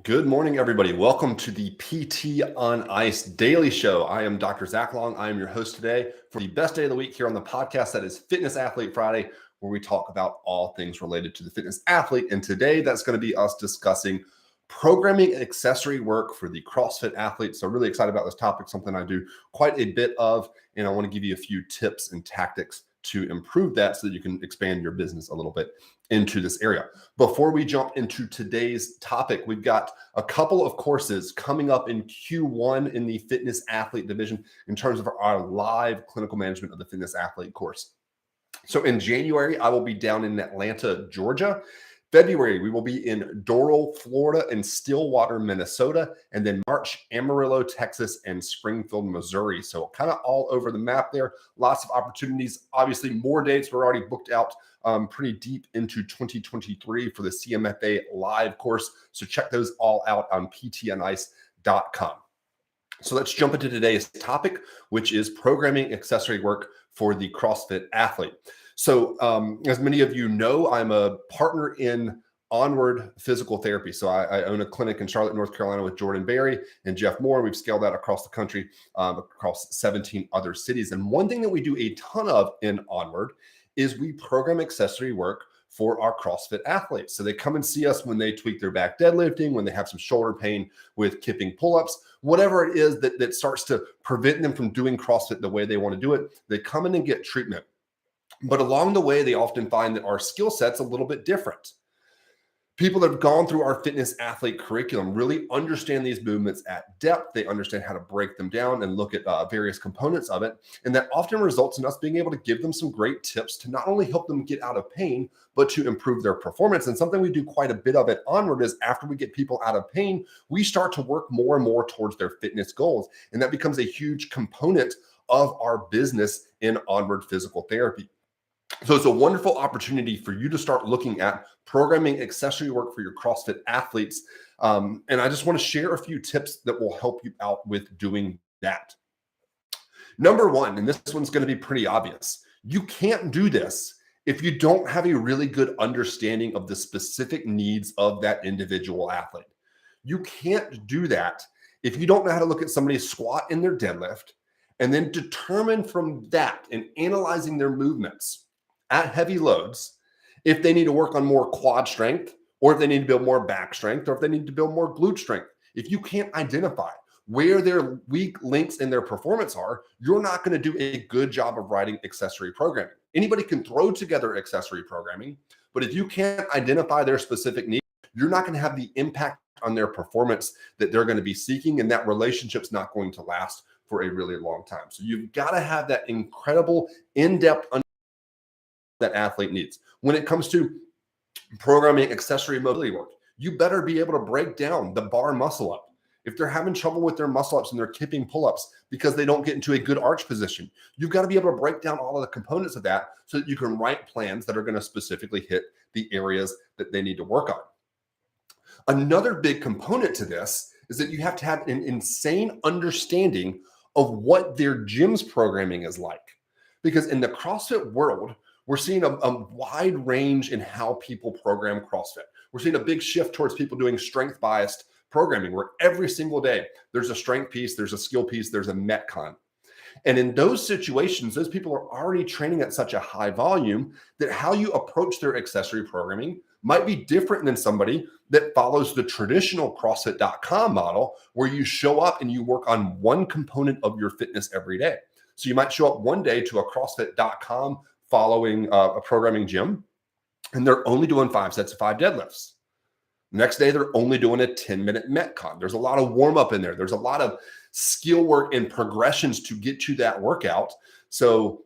Good morning, everybody. Welcome to the PT on Ice Daily Show. I am Dr. Zach Long. I am your host today for the best day of the week here on the podcast that is Fitness Athlete Friday, where we talk about all things related to the fitness athlete. And today, that's going to be us discussing programming accessory work for the CrossFit athlete. So really excited about this topic, something I do quite a bit of, and I want to give you a few tips and tactics to improve that so that you can expand your business a little bit into this area. Before we jump into today's topic, we've got a couple of courses coming up in Q1 in the fitness athlete division in terms of our live clinical management of the fitness athlete course. So in January, I will be down in Atlanta, Georgia. February, we will be in Doral, Florida, and Stillwater, Minnesota. And then March, Amarillo, Texas, and Springfield, Missouri. So kind of all over the map there. Lots of opportunities. Obviously, more dates. We're already booked out pretty deep into 2023 for the CMFA live course. So check those all out on ptonice.com. So let's jump into today's topic, which is programming accessory work for the CrossFit athlete. So as many of you know, I'm a partner in Onward Physical Therapy. So I own a clinic in Charlotte, North Carolina with Jordan Berry and Jeff Moore. We've scaled that across the country, across 17 other cities. And one thing that we do a ton of in Onward is we program accessory work for our CrossFit athletes. So they come and see us when they tweak their back deadlifting, when they have some shoulder pain with kipping pull-ups, whatever it is that starts to prevent them from doing CrossFit the way they want to do it. They come in and get treatment. But along the way, they often find that our skill set's a little bit different. People that have gone through our fitness athlete curriculum really understand these movements at depth. They understand how to break them down and look at various components of it. And that often results in us being able to give them some great tips to not only help them get out of pain, but to improve their performance. And something we do quite a bit of at Onward is after we get people out of pain, we start to work more and more towards their fitness goals. And that becomes a huge component of our business in Onward Physical Therapy. So it's a wonderful opportunity for you to start looking at programming accessory work for your CrossFit athletes. And I just want to share a few tips that will help you out with doing that. Number one, and this one's going to be pretty obvious, you can't do this if you don't have a really good understanding of the specific needs of that individual athlete. You can't do that if you don't know how to look at somebody's squat and their deadlift and then determine from that and analyzing their movements at heavy loads, if they need to work on more quad strength, or if they need to build more back strength, or if they need to build more glute strength. If you can't identify where their weak links in their performance are, you're not going to do a good job of writing accessory programming. Anybody can throw together accessory programming, but if you can't identify their specific needs, you're not going to have the impact on their performance that they're going to be seeking, and that relationship's not going to last for a really long time. So you've got to have that incredible in-depth understanding that athlete needs. When it comes to programming accessory mobility work, you better be able to break down the bar muscle up. If they're having trouble with their muscle ups and they're kipping pull-ups because they don't get into a good arch position, you've got to be able to break down all of the components of that so that you can write plans that are going to specifically hit the areas that they need to work on. Another big component to this is that you have to have an insane understanding of what their gym's programming is like. Because in the CrossFit world, we're seeing a wide range in how people program CrossFit. We're seeing a big shift towards people doing strength-biased programming, where every single day there's a strength piece, there's a skill piece, there's a metcon. And in those situations, those people are already training at such a high volume that how you approach their accessory programming might be different than somebody that follows the traditional CrossFit.com model, where you show up and you work on one component of your fitness every day. So you might show up one day to a CrossFit.com following a programming gym, and they're only doing 5 sets of 5 deadlifts. Next day, they're only doing a 10-minute metcon. There's a lot of warm up in there. There's a lot of skill work and progressions to get to that workout. So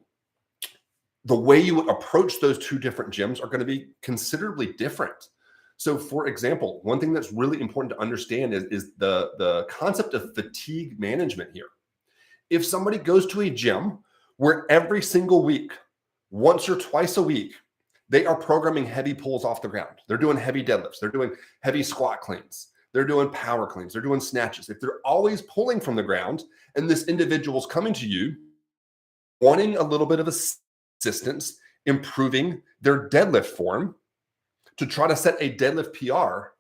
the way you would approach those two different gyms are going to be considerably different. So for example, one thing that's really important to understand is the concept of fatigue management here. If somebody goes to a gym where every single week, once or twice a week, they are programming heavy pulls off the ground. They're doing heavy deadlifts. They're doing heavy squat cleans. They're doing power cleans. They're doing snatches. If they're always pulling from the ground and this individual's coming to you, wanting a little bit of assistance, improving their deadlift form to try to set a deadlift PR,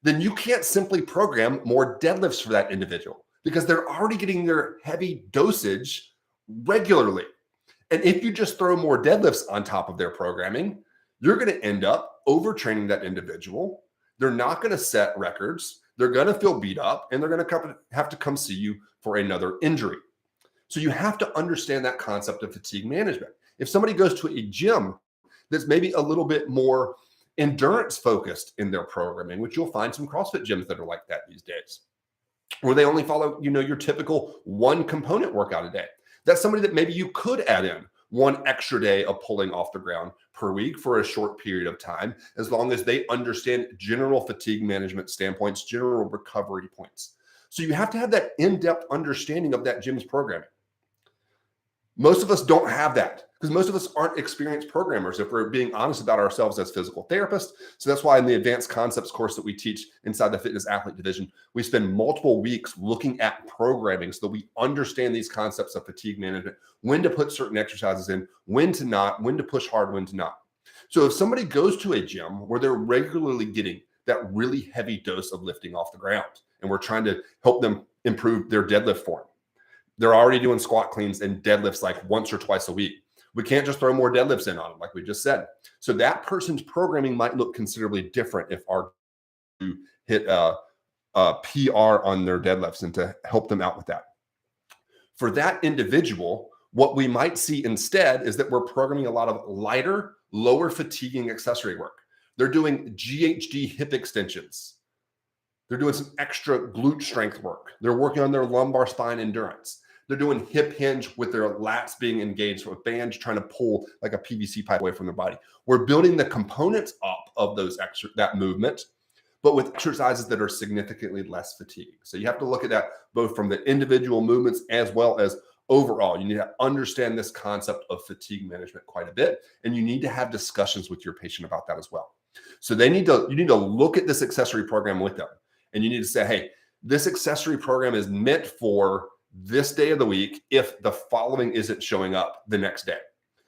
then you can't simply program more deadlifts for that individual because they're already getting their heavy dosage regularly. And if you just throw more deadlifts on top of their programming, you're going to end up overtraining that individual. They're not going to set records. They're going to feel beat up, and they're going to have to come see you for another injury. So you have to understand that concept of fatigue management. If somebody goes to a gym that's maybe a little bit more endurance focused in their programming, which you'll find some CrossFit gyms that are like that these days, where they only follow, your typical one component workout a day. That's somebody that maybe you could add in one extra day of pulling off the ground per week for a short period of time, as long as they understand general fatigue management standpoints, general recovery points. So you have to have that in-depth understanding of that gym's programming. Most of us don't have that because most of us aren't experienced programmers, if we're being honest about ourselves as physical therapists. So that's why in the advanced concepts course that we teach inside the fitness athlete division, we spend multiple weeks looking at programming so that we understand these concepts of fatigue management, when to put certain exercises in, when to not, when to push hard, when to not. So if somebody goes to a gym where they're regularly getting that really heavy dose of lifting off the ground, and we're trying to help them improve their deadlift form, they're already doing squat cleans and deadlifts like once or twice a week. We can't just throw more deadlifts in on them, like we just said. So that person's programming might look considerably different if our to hit a PR on their deadlifts and to help them out with that. For that individual, what we might see instead is that we're programming a lot of lighter, lower fatiguing accessory work. They're doing GHD hip extensions. They're doing some extra glute strength work. They're working on their lumbar spine endurance. They're doing hip hinge with their lats being engaged with bands trying to pull like a PVC pipe away from their body. We're building the components up of that movement, but with exercises that are significantly less fatiguing. So you have to look at that both from the individual movements as well as overall. You need to understand this concept of fatigue management quite a bit, and you need to have discussions with your patient about that as well. So you need to look at this accessory program with them, and you need to say, hey, this accessory program is meant for this day of the week if the following isn't showing up the next day.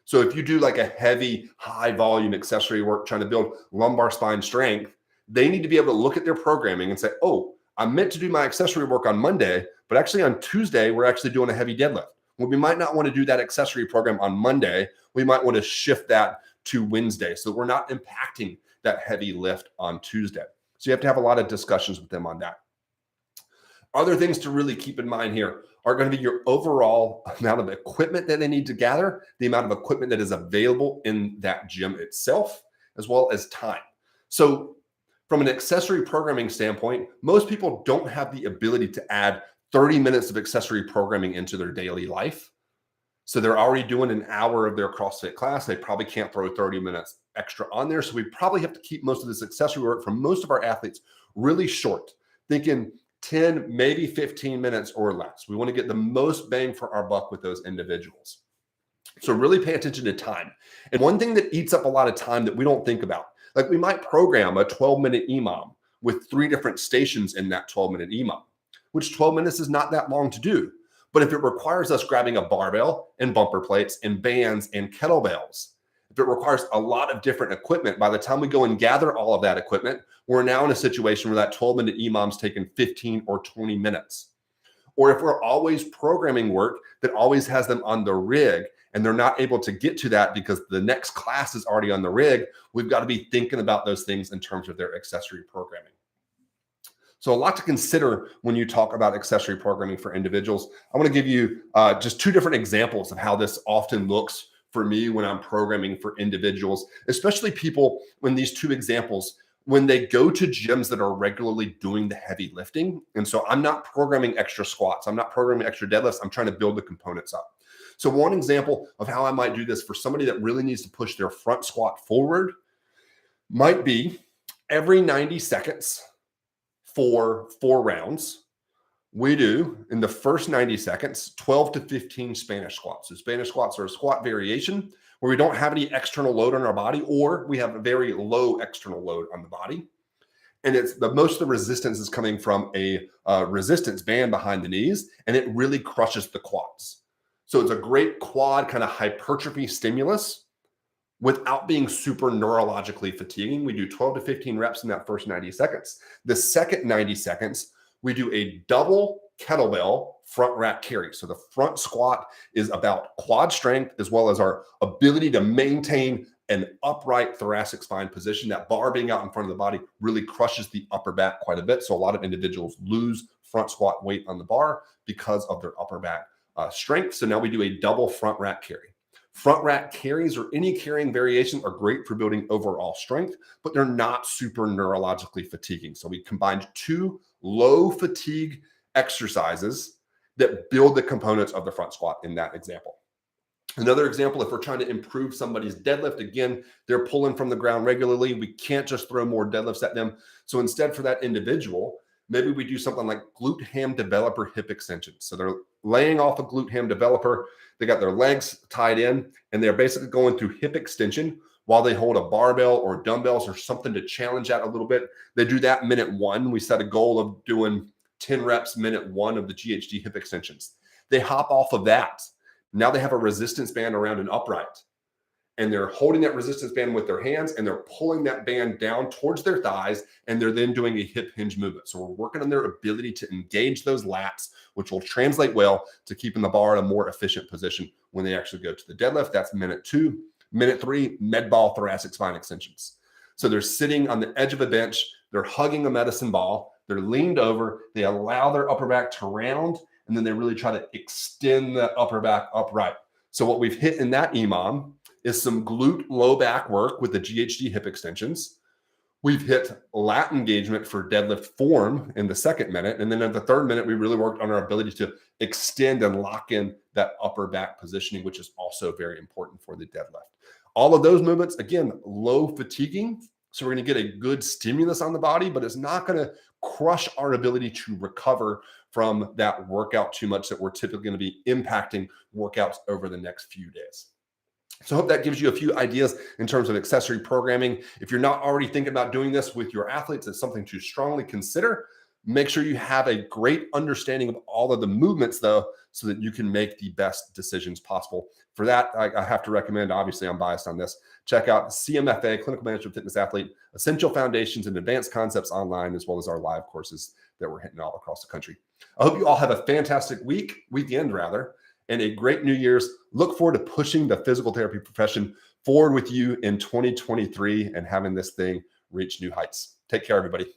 So if you do like a heavy, high volume accessory work trying to build lumbar spine strength, they need to be able to look at their programming and say, oh, I'm meant to do my accessory work on Monday, but actually on Tuesday, we're actually doing a heavy deadlift. Well, we might not want to do that accessory program on Monday. We might want to shift that to Wednesday so we're not impacting that heavy lift on Tuesday. So you have to have a lot of discussions with them on that. Other things to really keep in mind here are going to be your overall amount of equipment that they need to gather, the amount of equipment that is available in that gym itself, as well as time. So from an accessory programming standpoint, most people don't have the ability to add 30 minutes of accessory programming into their daily life. So they're already doing an hour of their CrossFit class. They probably can't throw 30 minutes extra on there. So we probably have to keep most of this accessory work from most of our athletes really short, thinking 10, maybe 15 minutes or less. We want to get the most bang for our buck with those individuals. So really pay attention to time. And one thing that eats up a lot of time that we don't think about, like we might program a 12-minute EMOM with 3 different stations in that 12-minute EMOM, which 12 minutes is not that long to do. But if it requires us grabbing a barbell and bumper plates and bands and kettlebells, if it requires a lot of different equipment, by the time we go and gather all of that equipment, we're now in a situation where that 12-minute EMOM's taken 15 or 20 minutes. Or if we're always programming work that always has them on the rig and they're not able to get to that because the next class is already on the rig, we've got to be thinking about those things in terms of their accessory programming. So a lot to consider when you talk about accessory programming for individuals. I want to give you just 2 different examples of how this often looks for me when I'm programming for individuals, especially people when these 2 examples, when they go to gyms that are regularly doing the heavy lifting. And so I'm not programming extra squats. I'm not programming extra deadlifts. I'm trying to build the components up. So one example of how I might do this for somebody that really needs to push their front squat forward might be every 90 seconds for 4 rounds. We do, in the first 90 seconds, 12 to 15 Spanish squats. So Spanish squats are a squat variation where we don't have any external load on our body, or we have a very low external load on the body. And most of the resistance is coming from a resistance band behind the knees, and it really crushes the quads. So it's a great quad kind of hypertrophy stimulus without being super neurologically fatiguing. We do 12 to 15 reps in that first 90 seconds. The second 90 seconds, we do a double kettlebell front rack carry. So the front squat is about quad strength as well as our ability to maintain an upright thoracic spine position. That bar being out in front of the body really crushes the upper back quite a bit. So a lot of individuals lose front squat weight on the bar because of their upper back strength. So now we do a double front rack carry. Front rack carries or any carrying variation are great for building overall strength, but they're not super neurologically fatiguing. So we combined two low fatigue exercises that build the components of the front squat in that example. Another example, if we're trying to improve somebody's deadlift, again, they're pulling from the ground regularly. We can't just throw more deadlifts at them. So instead, for that individual, maybe we do something like glute ham developer hip extensions. So they're laying off a glute ham developer. They got their legs tied in, and they're basically going through hip extension while they hold a barbell or dumbbells or something to challenge that a little bit. They do that minute one. We set a goal of doing 10 reps minute one of the GHD hip extensions. They hop off of that. Now they have a resistance band around an upright, and they're holding that resistance band with their hands, and they're pulling that band down towards their thighs, and they're then doing a hip hinge movement. So we're working on their ability to engage those lats, which will translate well to keeping the bar in a more efficient position when they actually go to the deadlift. That's minute two. Minute three, med ball thoracic spine extensions. So they're sitting on the edge of a bench, they're hugging a medicine ball, they're leaned over, they allow their upper back to round, and then they really try to extend the upper back upright. So what we've hit in that EMOM is some glute low back work with the GHD hip extensions. We've hit lat engagement for deadlift form in the second minute. And then at the third minute, we really worked on our ability to extend and lock in that upper back positioning, which is also very important for the deadlift. All of those movements, again, low fatiguing. So we're going to get a good stimulus on the body, but it's not going to crush our ability to recover from that workout too much that we're typically going to be impacting workouts over the next few days. So I hope that gives you a few ideas in terms of accessory programming. If you're not already thinking about doing this with your athletes, it's something to strongly consider. Make sure you have a great understanding of all of the movements, though, so that you can make the best decisions possible. For that, I have to recommend, obviously I'm biased on this, check out CMFA, Clinical Management Fitness Athlete, Essential Foundations and Advanced Concepts online, as well as our live courses that we're hitting all across the country. I hope you all have a fantastic weekend, and a great New Year's. Look forward to pushing the physical therapy profession forward with you in 2023 and having this thing reach new heights. Take care, everybody.